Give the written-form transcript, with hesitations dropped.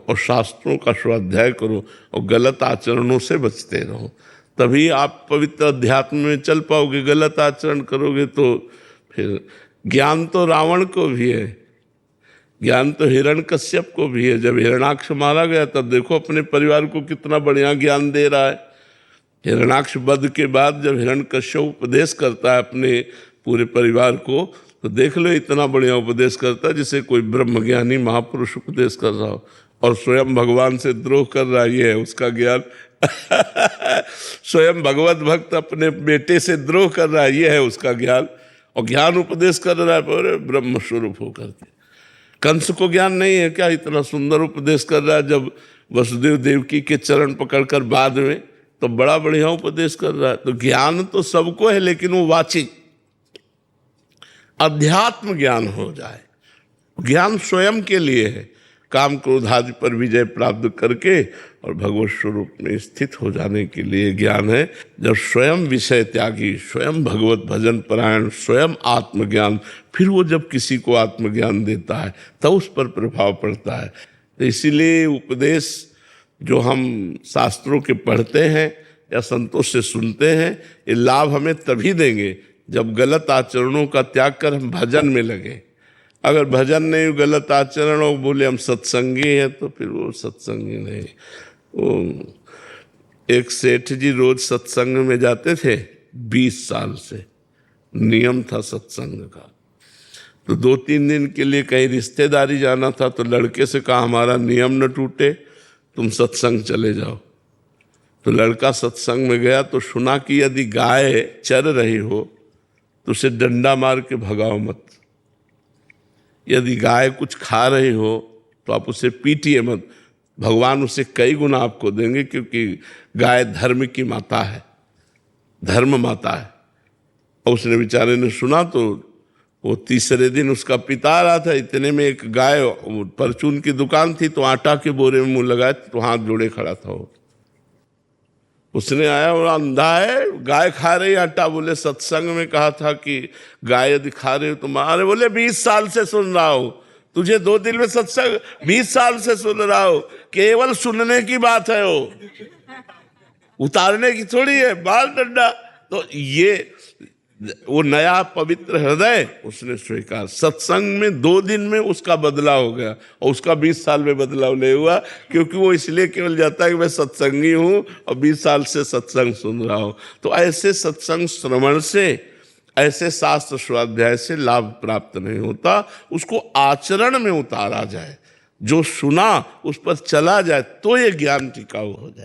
और शास्त्रों का स्वाध्याय करो और गलत आचरणों से बचते रहो, तभी आप पवित्र अध्यात्म में चल पाओगे। गलत आचरण करोगे तो फिर ज्ञान तो रावण को भी है, ज्ञान तो हिरण्यकश्यप को भी है। जब हिरण्याक्ष मारा गया तब देखो अपने परिवार को कितना बढ़िया ज्ञान दे रहा है। हिरण्याक्ष वध के बाद जब हिरण्यकश्यप उपदेश करता है अपने पूरे परिवार को, तो देख लो इतना बढ़िया उपदेश करता है जिसे कोई ब्रह्मज्ञानी महापुरुष उपदेश कर रहा हो, और स्वयं भगवान से द्रोह कर रहा है, ये है उसका ज्ञान। स्वयं भगवत भक्त अपने बेटे से द्रोह कर रहा है, ये है उसका ज्ञान। और ज्ञान उपदेश कर रहा है पूरे ब्रह्म स्वरूप होकर के। कंस को ज्ञान नहीं है क्या? इतना सुंदर उपदेश कर रहा है जब वसुदेव देवकी के चरण पकड़कर बाद में, तो बड़ा बढ़िया उपदेश कर रहा है। तो ज्ञान तो सबको है, लेकिन वो वाचिक अध्यात्म ज्ञान हो जाए। ज्ञान स्वयं के लिए है, काम क्रोध आदि पर विजय प्राप्त करके और भगवत स्वरूप में स्थित हो जाने के लिए ज्ञान है। जब स्वयं विषय त्यागी, स्वयं भगवत भजन परायण, स्वयं आत्मज्ञान, फिर वो जब किसी को आत्मज्ञान देता है तब उस पर प्रभाव पड़ता है। तो इसीलिए उपदेश जो हम शास्त्रों के पढ़ते हैं या संतों से सुनते हैं, ये लाभ हमें तभी देंगे जब गलत आचरणों का त्याग कर हम भजन में लगे। अगर भजन नहीं, गलत आचरण और बोले हम सत्संगी हैं, तो फिर वो सत्संगी नहीं। वो एक सेठ जी रोज सत्संग में जाते थे 20 साल से, नियम था सत्संग का। तो 2-3 दिन के लिए कहीं रिश्तेदारी जाना था, तो लड़के से कहा हमारा नियम न टूटे, तुम सत्संग चले जाओ। तो लड़का सत्संग में गया तो सुना कि यदि गाय चर रही हो तो उसे डंडा मार के भगाओ मत, यदि गाय कुछ खा रही हो तो आप उसे पीटिए मत, भगवान उसे कई गुना आपको देंगे, क्योंकि गाय धर्म की माता है, धर्म माता है। और उसने बेचारे ने सुना तो वो तीसरे दिन उसका पिता आ रहा था, इतने में एक गाय, परचून की दुकान थी, तो आटा के बोरे में मुंह लगाए तो हाथ जोड़े खड़ा था वो। उसने आया और अंधा है, गाय खा रही आटा। बोले सत्संग में कहा था कि गाय यदि खा रही हो तो मारे। बोले 20 साल से सुन रहा हूं, तुझे 2 दिन में सत्संग, 20 साल से सुन रहा हूं। केवल सुनने की बात है, वो उतारने की थोड़ी है, बाल डंडा। तो ये वो नया पवित्र हृदय उसने स्वीकार। सत्संग में 2 दिन में उसका बदलाव हो गया, और उसका 20 साल में बदलाव नहीं हुआ, क्योंकि वो इसलिए केवल जाता है कि मैं सत्संगी हूँ और 20 साल से सत्संग सुन रहा हूँ। तो ऐसे सत्संग श्रवण से, ऐसे शास्त्र स्वाध्याय से लाभ प्राप्त नहीं होता, उसको आचरण में उतारा जाए, जो सुना उस पर चला जाए, तो ये ज्ञान टिकाऊ हो जाए।